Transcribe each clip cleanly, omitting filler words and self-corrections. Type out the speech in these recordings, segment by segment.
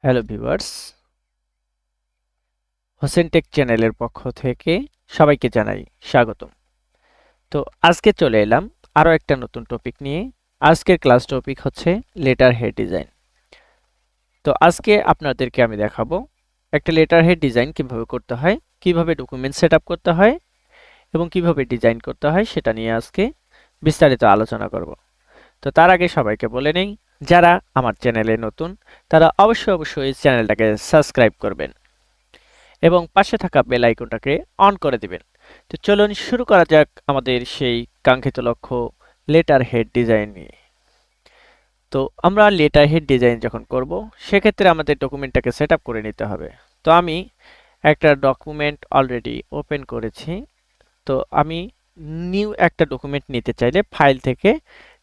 Hello viewers, Hossain take চ্যানেলের পক্ষ থেকে সবাইকে জানাই স্বাগতম। তো আজকে চলে এলাম আরও একটা নতুন টপিক নিয়ে। আজকের ক্লাস টপিক হচ্ছে লেটার হেড ডিজাইন। তো আজকে আপনাদেরকে আমি দেখাবো একটা লেটার হেড ডিজাইন কিভাবে করতে হয়, কিভাবে ডকুমেন্ট সেট আপ করতে হয় এবং কিভাবে ডিজাইন করতে হয় সেটা নিয়ে আজকে বিস্তারিত আলোচনা করব। তো তার আগে সবাইকে বলে নেই, যারা আমার চ্যানেলে নতুন তারা অবশ্যই এই চ্যানেলটাকে সাবস্ক্রাইব করবেন এবং পাশে থাকা বেল আইকনটাকে অন করে দিবেন। তো চলুন শুরু করা যাক আমাদের সেই কাঙ্ক্ষিত লক্ষ্য, লেটার হেড ডিজাইন নিয়ে। তো আমরা লেটার হেড ডিজাইন যখন করব, সেক্ষেত্রে আমাদের ডকুমেন্টটাকে সেট আপ করে নিতে হবে। তো আমি একটা ডকুমেন্ট অলরেডি ওপেন করেছি। তো আমি নিউ একটা ডকুমেন্ট নিতে চাইলে ফাইল থেকে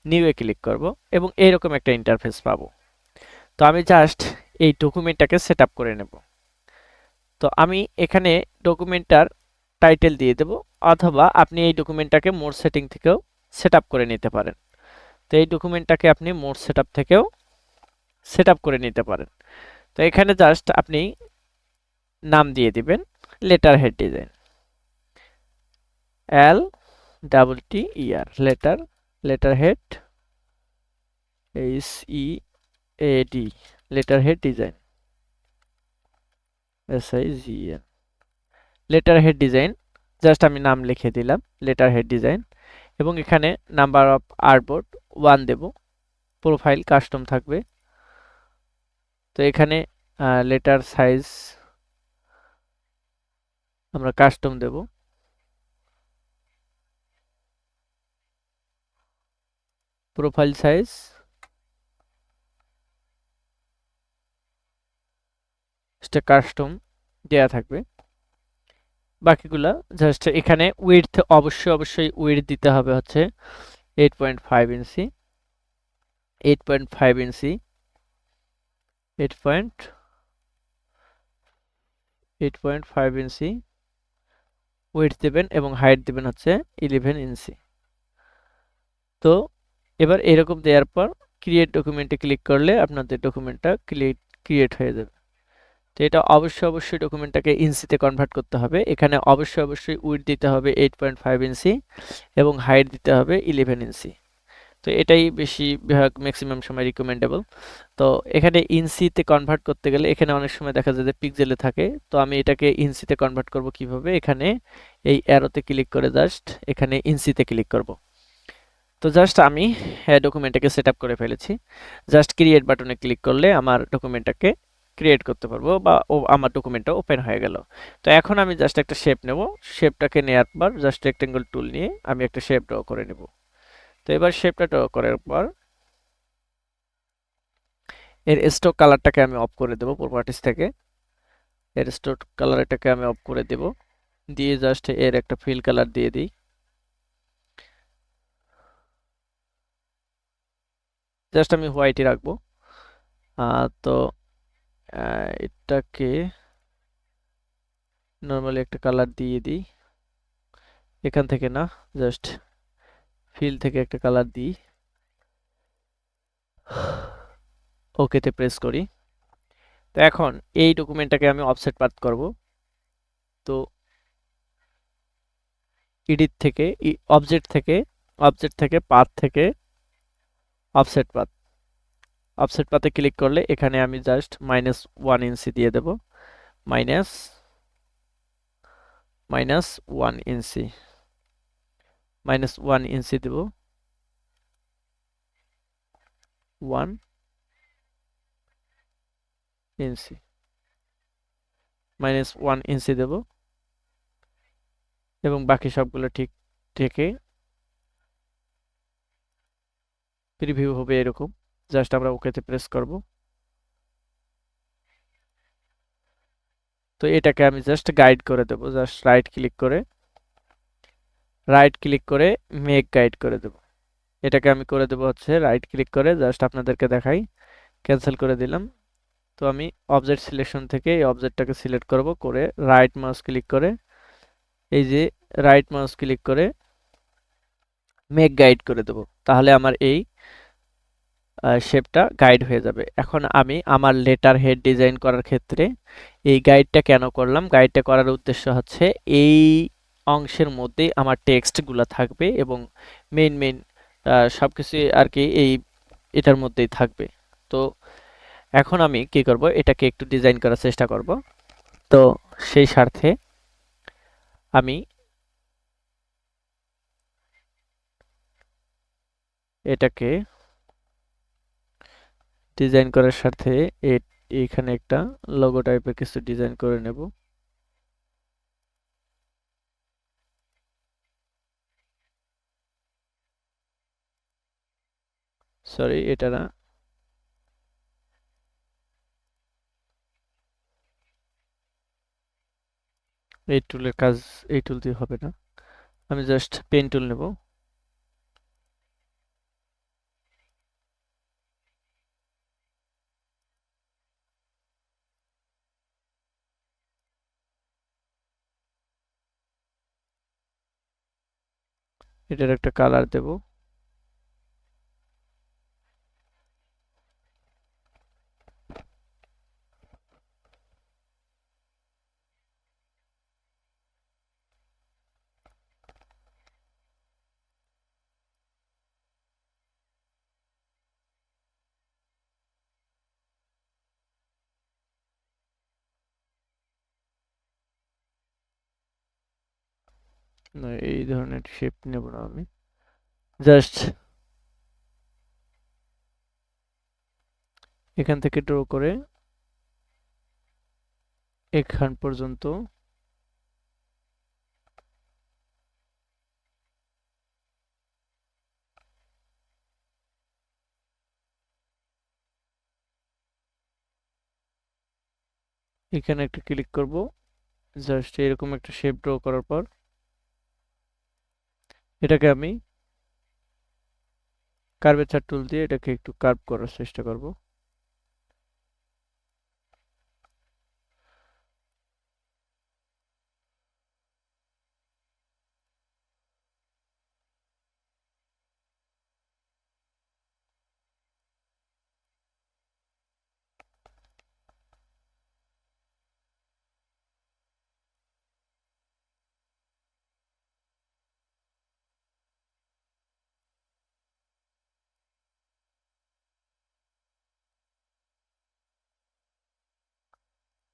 নিউ এ ক্লিক করব এবং এইরকম একটা ইন্টারফেস পাবো। তো আমি জাস্ট এই ডকুমেন্টটাকে সেট আপ করে নেব। তো আমি এখানে ডকুমেন্টটার টাইটেল দিয়ে দেব, অথবা আপনি এই ডকুমেন্টটাকে মোড সেটিং থেকেও সেট আপ করে নিতে পারেন। তো এই ডকুমেন্টটাকে আপনি মোড সেট আপ থেকেও সেট আপ করে নিতে পারেন। তো এখানে জাস্ট আপনি নাম দিয়ে দিবেন letterhead design, LTTER letterhead, HEAD letterhead design, SIGN letterhead design. Just আমি নাম লিখে দিলাম লেটার হেড ডিজাইন এবং এখানে নাম্বার অফ আর্টবোর্ড 1 দেব। প্রোফাইল কাস্টম থাকবে। তো এখানে লেটার সাইজ আমরা কাস্টম দেব। প্রোফাইল সাইজ এটা কাস্টম দেয়া থাকবে। বাকিগুলা জাস্ট এখানে উইডথ অবশ্যই উইডথ দিতে হবে হচ্ছে 8.5 ইঞ্চি, 8.5 ইঞ্চি, 8.5 ইঞ্চি উইডথ দেবেন এবং হাইট দেবেন হচ্ছে 11 ইঞ্চি। তো এবার এরকম দেওয়ার পর ক্রিয়েট ডকুমেন্টে ক্লিক করলে আপনাদের ডকুমেন্টটা ক্রিয়েট হয়ে যাবে। তো এটা অবশ্যই ডকুমেন্টটাকে ইঞ্চিতে কনভার্ট করতে হবে। এখানে অবশ্যই উইডথ দিতে হবে 8.5 ইঞ্চি এবং হাইট দিতে হবে 11 ইঞ্চি। তো এটাই বেশিরভাগ ম্যাক্সিমাম সময় রিকমেন্ডেবল। তো এখানে ইঞ্চিতে কনভার্ট করতে গেলে এখানে অনেক সময় দেখা যায় যে পিক্সেলে থাকে। তো আমি এটাকে ইঞ্চিতে কনভার্ট করব কিভাবে, এখানে এই অ্যারোতে ক্লিক করে জাস্ট এখানে ইঞ্চিতে ক্লিক করব। তো জাস্ট আমি ডকুমেন্টটাকে সেট আপ করে ফেলেছি। জাস্ট ক্রিয়েট বাটনে ক্লিক করলে আমার ডকুমেন্টটাকে ক্রিয়েট করতে পারবো বা আমার ডকুমেন্টটা ওপেন হয়ে গেল। তো এখন আমি জাস্ট একটা শেপ নেব। শেপটাকে নেওয়ার পর জাস্ট রেক্টেঙ্গল টুল নিয়ে আমি একটা শেপ ড্র করে নেব। তো এবার শেপটা ড্র করার পর এর স্ট্রোক কালারটাকে আমি অফ করে দেব প্রপার্টিস থেকে। এর স্ট্রোক কালারটাকে আমি অফ করে দেব, দিয়ে জাস্ট এর একটা ফিল কালার দিয়ে দিই। জাস্ট আমি হোয়াইটই রাখবো। তো এটাকে নরমালি একটা কালার দিয়ে দিই। এখান থেকে না, জাস্ট ফিল থেকে একটা কালার দিই। ওকেতে প্রেস করি। তো এখন এই ডকুমেন্টটাকে আমি অফসেট পাথ করব। তো এডিট থেকে অবজেক্ট থেকে পাথ থেকে অফসেট পাথে ক্লিক করলে এখানে আমি জাস্ট -1 ইঞ্চি দিয়ে দেব। মাইনাস -1 ইঞ্চি, -1 ইঞ্চি দেব। 1 ইঞ্চি, -1 ইঞ্চি দেব এবং বাকি সবগুলো ঠিক থেকে প্রিভিউ হবে এরকম। জাস্ট আমরা ওকেতে প্রেস করব। তো এটাকে আমি জাস্ট গাইড করে দেব। জাস্ট রাইট ক্লিক করে মেক গাইড করে দেব। এটাকে আমি করে দেব হচ্ছে রাইট ক্লিক করে, জাস্ট আপনাদেরকে দেখাই, ক্যান্সেল করে দিলাম। তো আমি অবজেক্ট সিলেকশন থেকে এই অবজেক্টটাকে সিলেক্ট করব, করে রাইট মাউস ক্লিক করে এই যে রাইট মাউস ক্লিক করে মেক গাইড করে দেব। তাহলে আমার এই শেপটা গাইড হয়ে যাবে। এখন আমি আমার লেটার হেড ডিজাইন করার ক্ষেত্রে এই গাইডটা কেন করলাম, গাইডটা করার উদ্দেশ্য হচ্ছে এই অংশের মধ্যেই আমার টেক্সটগুলো থাকবে এবং মেইন মেইন সবকিছু আর কি এটার মধ্যেই থাকবে। তো এখন আমি কি করব, এটাকে একটু ডিজাইন করার চেষ্টা করব। তো সেই স্বার্থে আমি এটাকে ডিজাইন করার স্বার্থে এইখানে একটা লোগো টাইপের কিছু ডিজাইন করে নেব। সরি, এটা না, এই টুলের কাজ এই টুল দিয়ে হবে না, আমি জাস্ট পেন টুল নেব। এটার একটা কালার দেব। না, এই ধরনের শেপ নেব না, আমি জাস্ট এখান থেকে ড্র করে এখান পর্যন্ত এখানে একটা ক্লিক করব। জাস্ট এরকম একটা শেপ ড্র করার পর এটাকে আমি কার্ভেচার টুল দিয়ে এটাকে একটু কার্ভ করার চেষ্টা করব।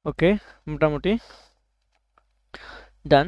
ওকে, মোটামুটি ডান।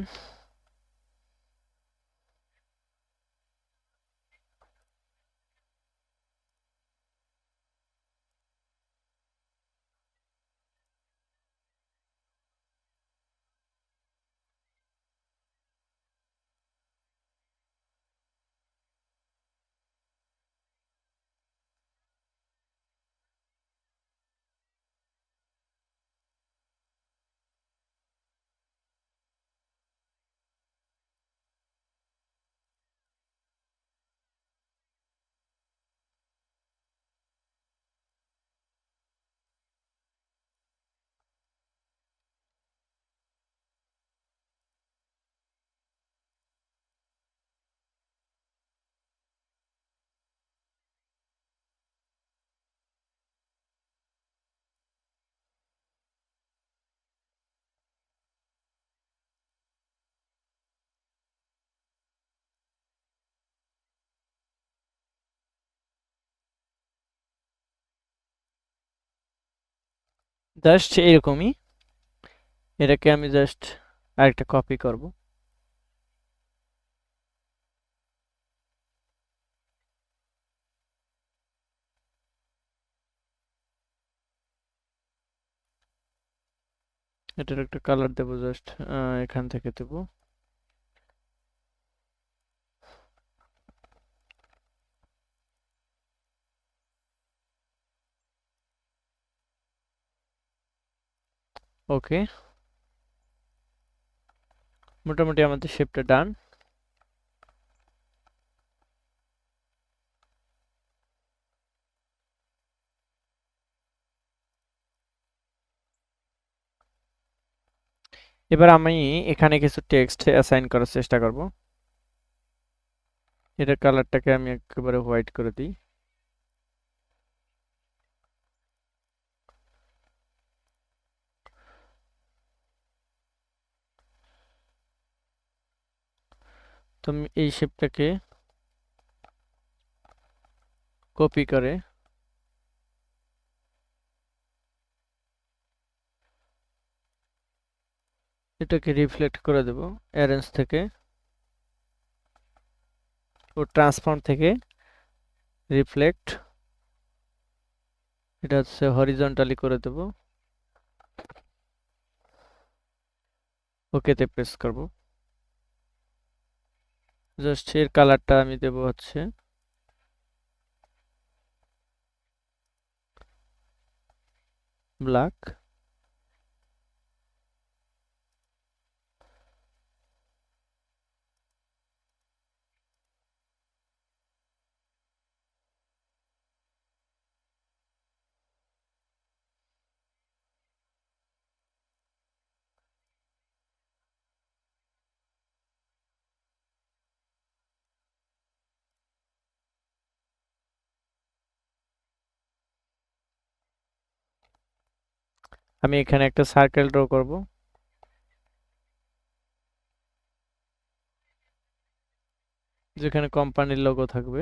জাস্ট এরকমই, এটাকে আমি জাস্ট আরেকটা কপি করব। এটার একটা কালার দেব, জাস্ট এখান থেকে দেব। ওকে, মোটামুটি আমাদের শেপটা ডান। এবার আমি এখানে কিছু টেক্সট অ্যাসাইন করার চেষ্টা করব। এটার কালারটাকে আমি একেবারে হোয়াইট করে দিই। আমি এই শেপটাকে কপি করে এটাকে রিফ্লেক্ট করে দেব অ্যারেঞ্জ থেকে, ও ট্রান্সফর্ম থেকে রিফ্লেক্ট, এটা হচ্ছে হরিজন্টালি করে দেব, ওকেতে প্রেস করব। জাস্ট এর কালারটা আমি দেব হচ্ছে ব্ল্যাক। আমি এখানে একটা সার্কেল ড্র করব, যেখানে কোম্পানির লোগো থাকবে।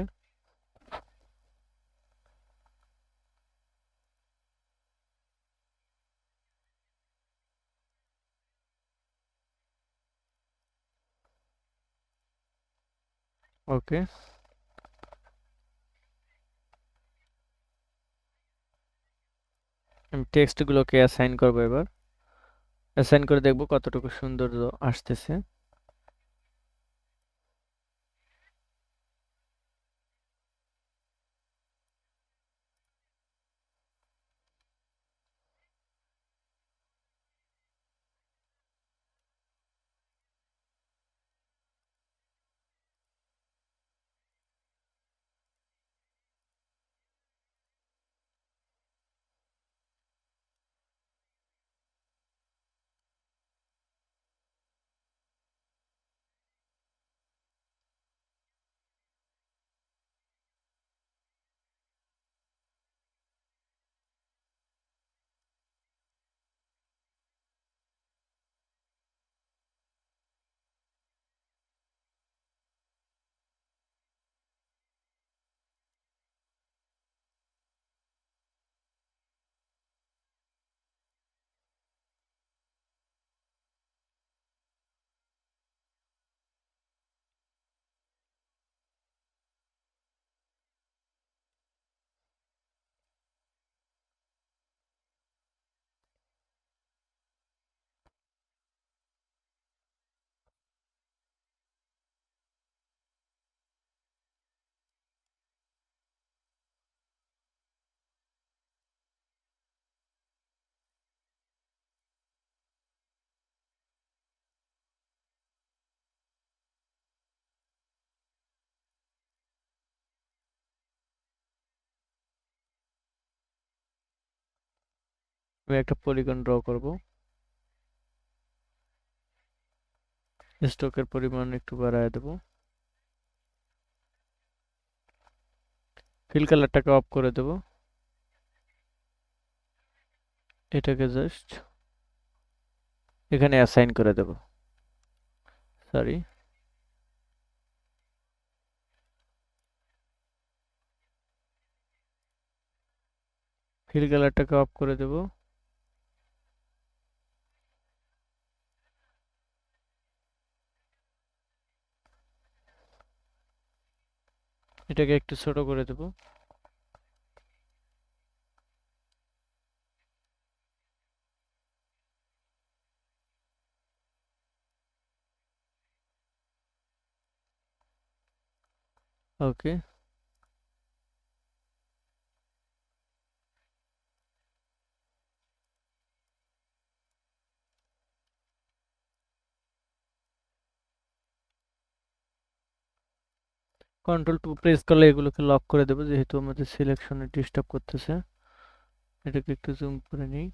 ওকে, আমি টেক্সটগুলোকে অ্যাসাইন করব এবার। অ্যাসাইন করে দেখব কতটুকু সৌন্দর্য আসতেছে। আমি একটা পলিগন ড্র করব, স্ট্রোকের পরিমাণ একটু বাড়ায় দেব, ফিল কালারটাকে অফ করে দেব, এটাকে জাস্ট এখানে অ্যাসাইন করে দেব। সরি, ফিল কালারটাকে অফ করে দেব, এটাকে একটু ছোট করে দেব। ওকে, কন্ট্রোল টু প্রেস করলে এগুলোকে লক করে দেবো, যেহেতু আমাদের সিলেকশনে ডিস্টার্ব করতেছে। এটাকে একটু জুম করে নিই।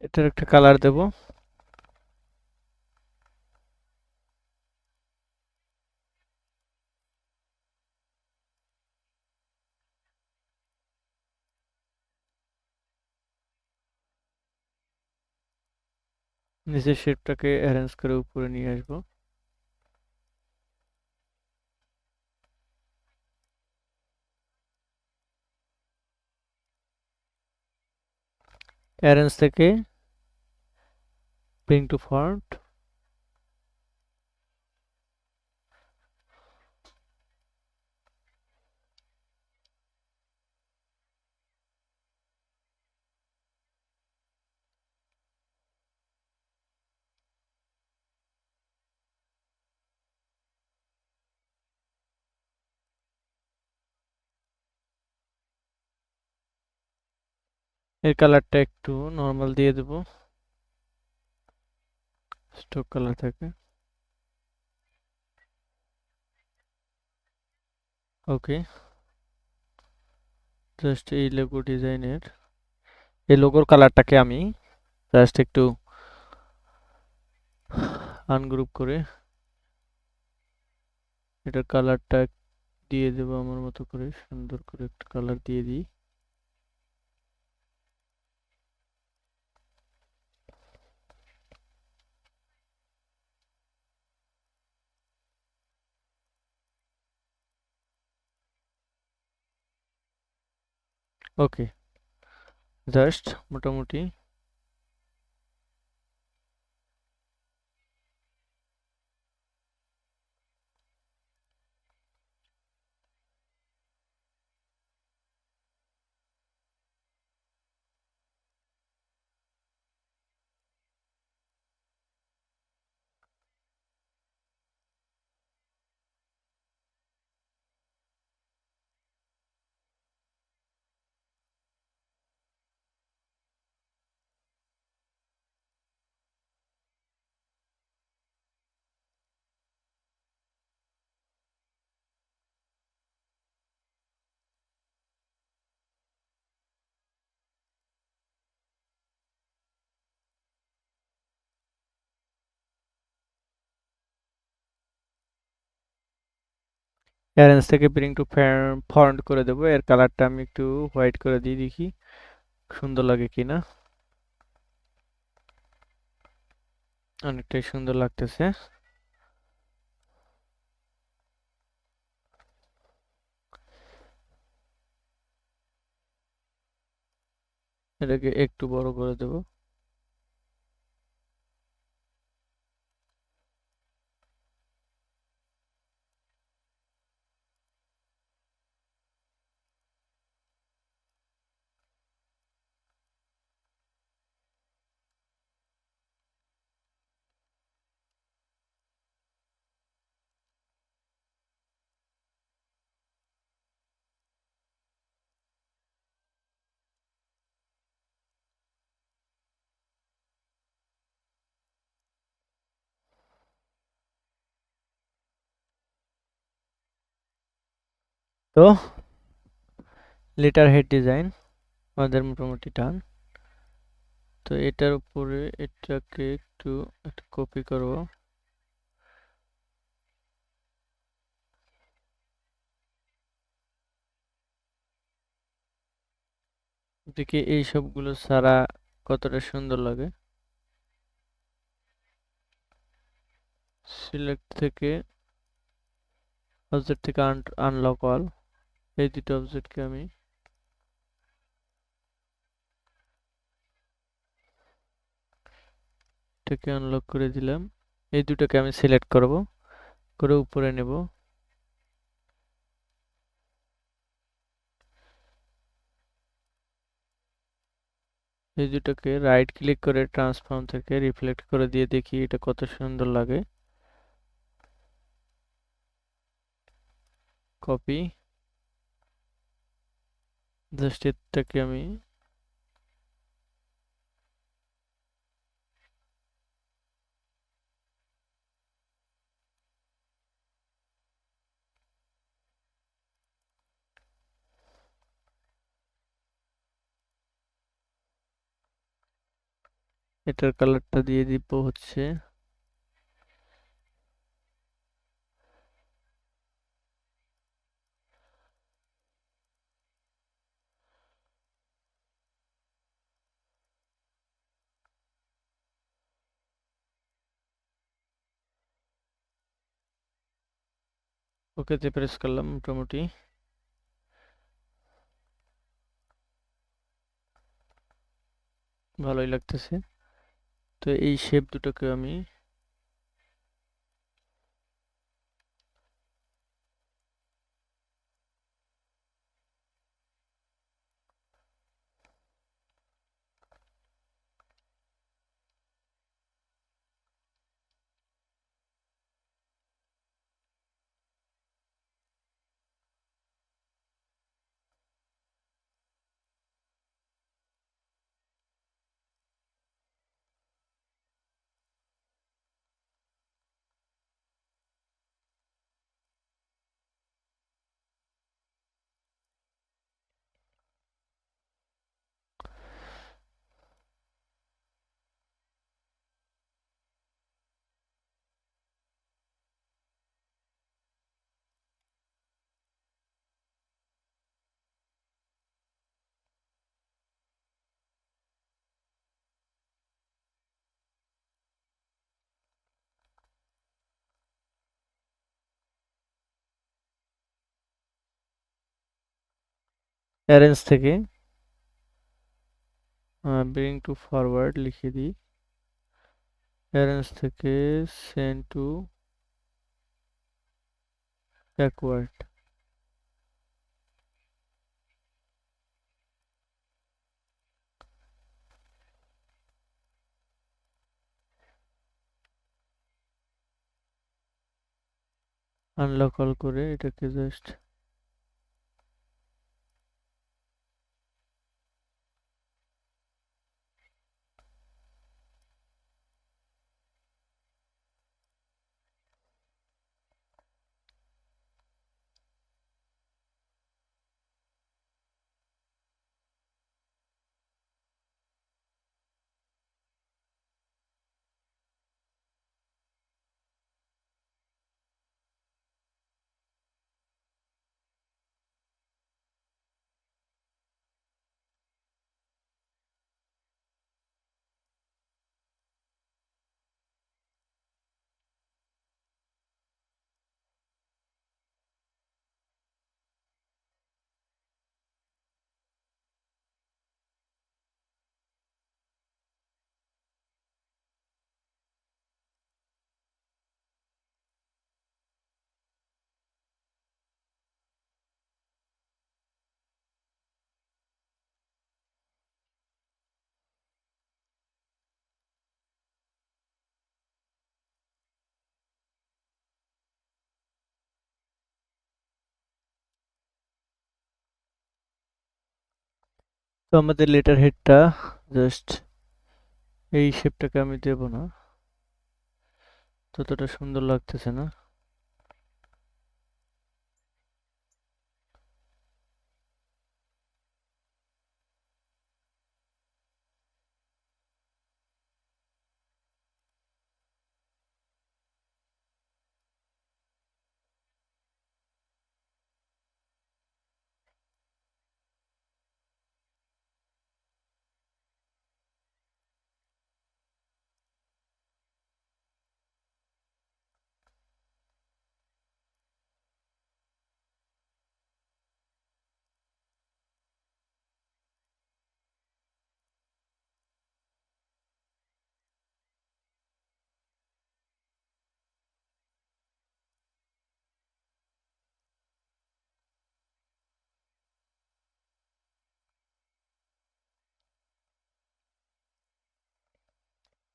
এটার একটা কালার দেব। নিচের শেপটাকে অ্যারেঞ্জ করে উপরে নিয়ে আসবো। অ্যারেঞ্জ থেকে ব্রিং টু ফ্রন্ট। এর কালারটা একটু নর্মাল দিয়ে দেব, স্টোক কালার থাকে। ওকে, জাস্ট এই লোগো ডিজাইনের এই লোগোর কালারটাকে আমি জাস্ট একটু আনগ্রুপ করে এটার কালারটা দিয়ে দেবো আমার মতো করে, সুন্দর করে একটা কালার দিয়ে দিই। ওকে, জাস্ট মোটামুটি অ্যারেঞ্জ থেকে ব্রিং টু ফন্ট করে দেবো। এর কালারটা আমি একটু হোয়াইট করে দিই, দেখি সুন্দর লাগে কিনা। অনেকটাই সুন্দর লাগতেছে। এটাকে একটু বড় করে দেব। তো লেটার হেড ডিজাইন আমাদের মোটামুটি ডান। তো এটার উপরে এটাকে একটু কপি করব। দেখি এই সবগুলো ছাড়া কতটা সুন্দর লাগে। সিলেক্ট থেকে অবজেক্ট থেকে আনলক অল, এই দুটো অবজেক্টকে আমি এটাকে আনলক করে দিলাম। এই দুটোকে আমি সিলেক্ট করব, করে উপরে নেব। এই দুটোকে রাইট ক্লিক করে ট্রান্সফর্ম থেকে রিফ্লেক্ট করে দিয়ে দেখি এটা কত সুন্দর লাগে। কপি, জাস্ট এটাকে আমি এটার কালারটা দিয়ে দিব হচ্ছে ওকেতে প্রেস করলাম। মোটামুটি ভালোই লাগতেছে। তো এই শেপ দুটোকে আমি অ্যারেঞ্জ থেকে ব্রিং টু ফরওয়ার্ড লিখে দিই। অ্যারেঞ্জ থেকে send to backward. Unlock all করে এটাকে জাস্ট তো আমাদের লেটার হেডটা জাস্ট এই শেপটাকে আমি দেব না, ততটা সুন্দর লাগতেছে না।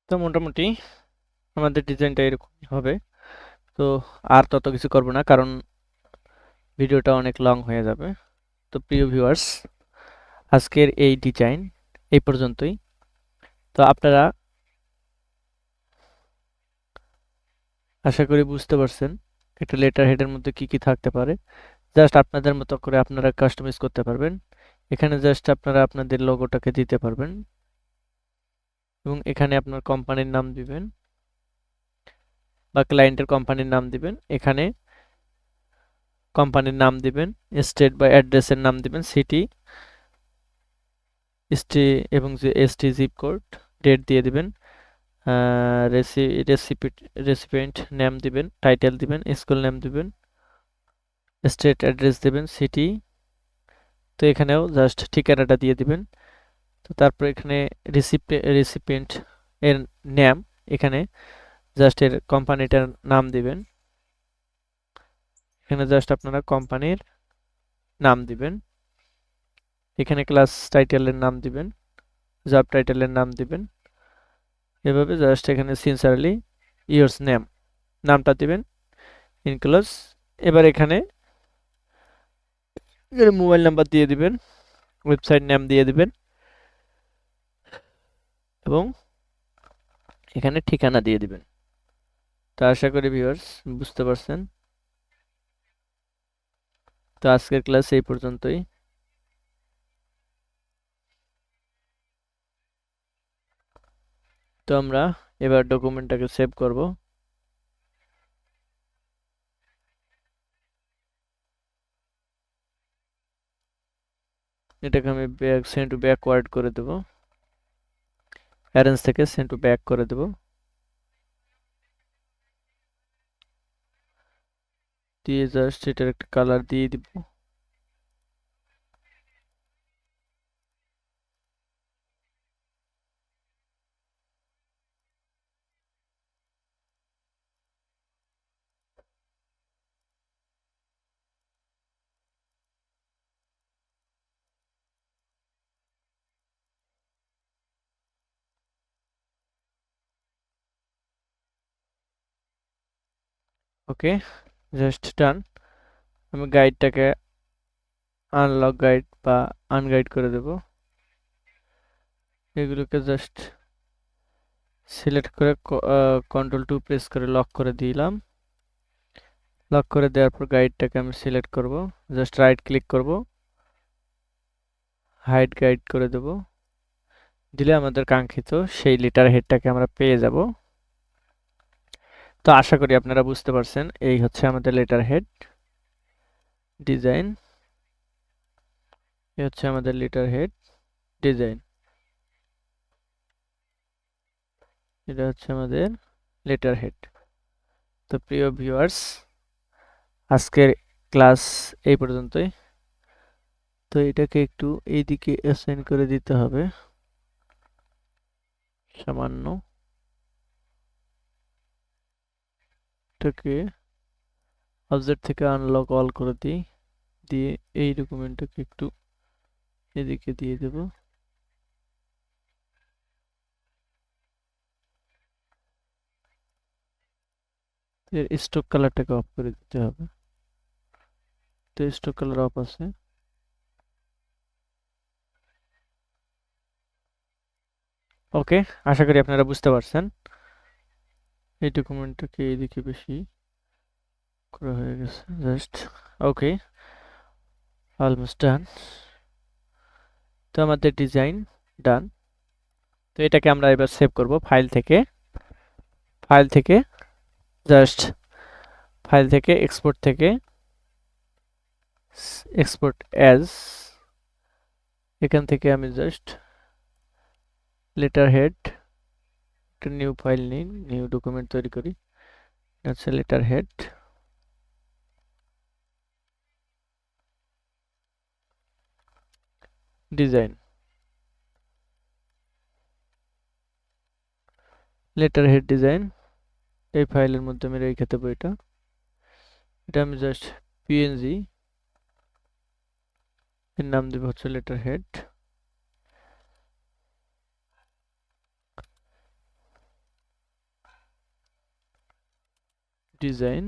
তো মোটামুটি আমাদের ডিজাইনটা এরকমই হবে। তো আর তত কিছু করব না, কারণ ভিডিওটা অনেক লং হয়ে যাবে। তো প্রিয় ভিউয়ার্স, আজকের এই ডিজাইন এই পর্যন্তই। তো আপনারা আশা করি বুঝতে পারছেন একটা লেটার হেডের মধ্যে কি কি থাকতে পারে। জাস্ট আপনাদের মতো করে আপনারা কাস্টমাইজ করতে পারবেন। এখানে জাস্ট আপনারা আপনাদের লোগোটাকে দিতে পারবেন এবং এখানে আপনার কোম্পানির নাম দিবেন বা ক্লায়েন্টের কোম্পানির নাম দিবেন। এখানে কোম্পানির নাম দিবেন, স্টেট বা অ্যাড্রেসের নাম দিবেন, সিটি, এবং যে এসটি জিপ কোড, ডেট দিয়ে দিবেন, রেসিপিয়েন্ট নেম দিবেন, টাইটেল দিবেন, স্কুল নেম দিবেন, স্টেট অ্যাড্রেস দিবেন, সিটি। তো এখানেও জাস্ট ঠিকানাটা দিয়ে দিবেন। তো তারপর এখানে রেসিপিয়েন্ট এর নেম, এখানে জাস্ট এর কোম্পানিটার নাম দিবেন। এখানে জাস্ট আপনারা কোম্পানির নাম দিবেন। এখানে ক্লাস টাইটেলের নাম দিবেন, জব টাইটেলের নাম দিবেন। এভাবে জাস্ট এখানে সিনসারলি ইয়োর্স নেম নামটা দিবেন, ইনক্লোজ। এবার এখানে মোবাইল নাম্বার দিয়ে দিবেন, ওয়েবসাইট নাম দিয়ে দিবেন এবং এখানে ঠিকানা দিয়ে দিবেন। তো আশা করি ভিউয়ার্স বুঝতে পারছেন। তো আজকের ক্লাস এই পর্যন্তই। তো আমরা এবার ডকুমেন্টটাকে সেভ করব। এটাকে আমি সেন্ড টু ব্যাকওয়ার্ড করে দেব, অ্যারেঞ্জ থেকে সেন্ড টু ব্যাক করে দেব। দিয়ে জাস্ট এটার একটা কালার দিয়ে দিব। ওকে, জাস্ট ডান। আমি গাইডটাকে আনলক গাইড বা আনগাইড করে দেব। এগুলোকে জাস্ট সিলেক্ট করে কন্ট্রোল 2 প্রেস করে লক করে দিলাম। লক করে দেওয়ার পর গাইডটাকে আমি সিলেক্ট করব, জাস্ট রাইট ক্লিক করব, হাইড গাইড করে দেব। দিলে আমাদের কাঙ্ক্ষিত সেই লেটার হেডটাকে আমরা পেয়ে যাব। তো আশা করি আপনারা বুঝতে পারছেন। এই হচ্ছে আমাদের লেটার হেড ডিজাইন। এই হচ্ছে আমাদের লেটার হেড ডিজাইন। এটা হচ্ছে আমাদের লেটার হেড। তো প্রিয় ভিউয়ার্স, আজকের ক্লাস এই পর্যন্তই। তো এটাকে একটু এইদিকে অ্যাসাইন করে দিতে হবে সামান্য। এটাকে অবজেক্ট থেকে আনলক অল করে দিই, দিয়ে এই ডকুমেন্টটাকে একটু এদিকে দিয়ে দেব। এর স্টক কালারটাকে অফ করে দিতে হবে। তো স্টক কালার অফ আছে। ওকে, আশা করি আপনারা বুঝতে পারছেন। এই ডকুমেন্টটাকে এইদিকে বেশি করা হয়ে গেছে, জাস্ট ওকে, অলমোস্ট ডান। তো আমাদের ডিজাইন ডান। তো এটাকে আমরা এবার সেভ করব ফাইল থেকে জাস্ট ফাইল থেকে এক্সপোর্ট অ্যাজ, এখান থেকে আমি জাস্ট লেটার হেড, একটা নিউ ফাইল নিই, নিউ ডকুমেন্ট তৈরি করি। আচ্ছা, letter head design, letter head design. এই ফাইলের মধ্যে আমি রেখে দেবো এটা। এটা আমি জাস্ট পিএনজি এর নাম দেবো হচ্ছে লেটার হেড ডিজাইন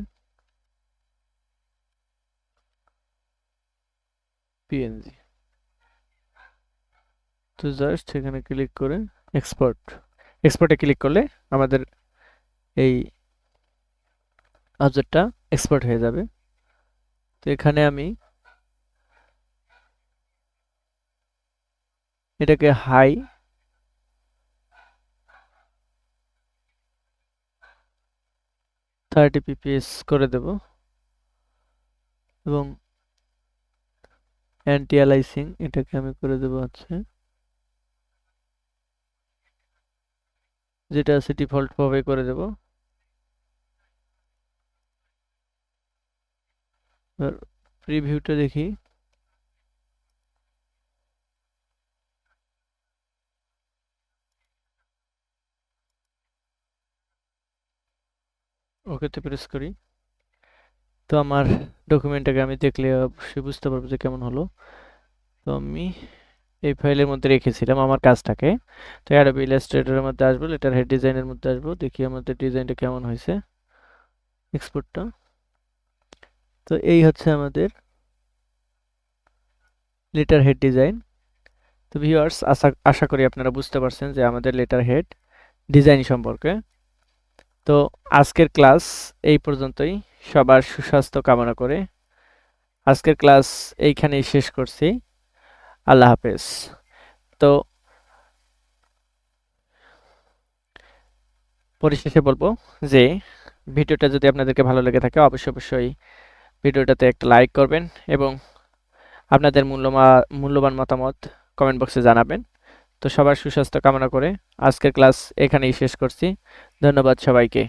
পিএনজি। তো জাস্ট এখানে ক্লিক করে এক্সপোর্টে ক্লিক করলে আমাদের এই অবজেক্টটা এক্সপোর্ট হয়ে যাবে। তো এখানে আমি এটাকে হাই 30 pps করে দেব এবং অ্যান্টি অ্যালাইসিং এটাকে আমি করে দেব হচ্ছে যেটা আছে ডিফল্ট ভাবে করে দেব। এবার প্রিভিউটা দেখি। ওকেতে প্রেস করি। তো আমার ডকুমেন্টটাকে আমি দেখলে অবশ্যই বুঝতে পারবো যে কেমন হলো। তো আমি এই ফাইলের মধ্যে রেখেছিলাম আমার কাজটাকে। তো অ্যাডোবি ইলাস্ট্রেটরের মধ্যে আসবো, লেটার হেড ডিজাইনের মধ্যে আসবো, দেখি আমাদের ডিজাইনটা কেমন হয়েছে, এক্সপোর্টটা। তো এই হচ্ছে আমাদের লেটার হেড ডিজাইন। তো ভিউয়ার্স, আশা করি আপনারা বুঝতে পারছেন যে আমাদের লেটার হেড ডিজাইন সম্পর্কে। তো আজকের ক্লাস এই পর্যন্তই। সবার সুস্বাস্থ্য কামনা করে আজকের ক্লাস এইখানেই শেষ করছি। আল্লাহ হাফেজ। তো পরিশেষে বলবো যে ভিডিওটা যদি আপনাদেরকে ভালো লেগে থাকে অবশ্যই ভিডিওটাতে একটা লাইক করবেন এবং আপনাদের মূল্যবান মতামত কমেন্ট বক্সে জানাবেন। তো সবার সুস্বাস্থ্য কামনা করে আজকের ক্লাস এখানেই শেষ করছি। ধন্যবাদ সবাইকে।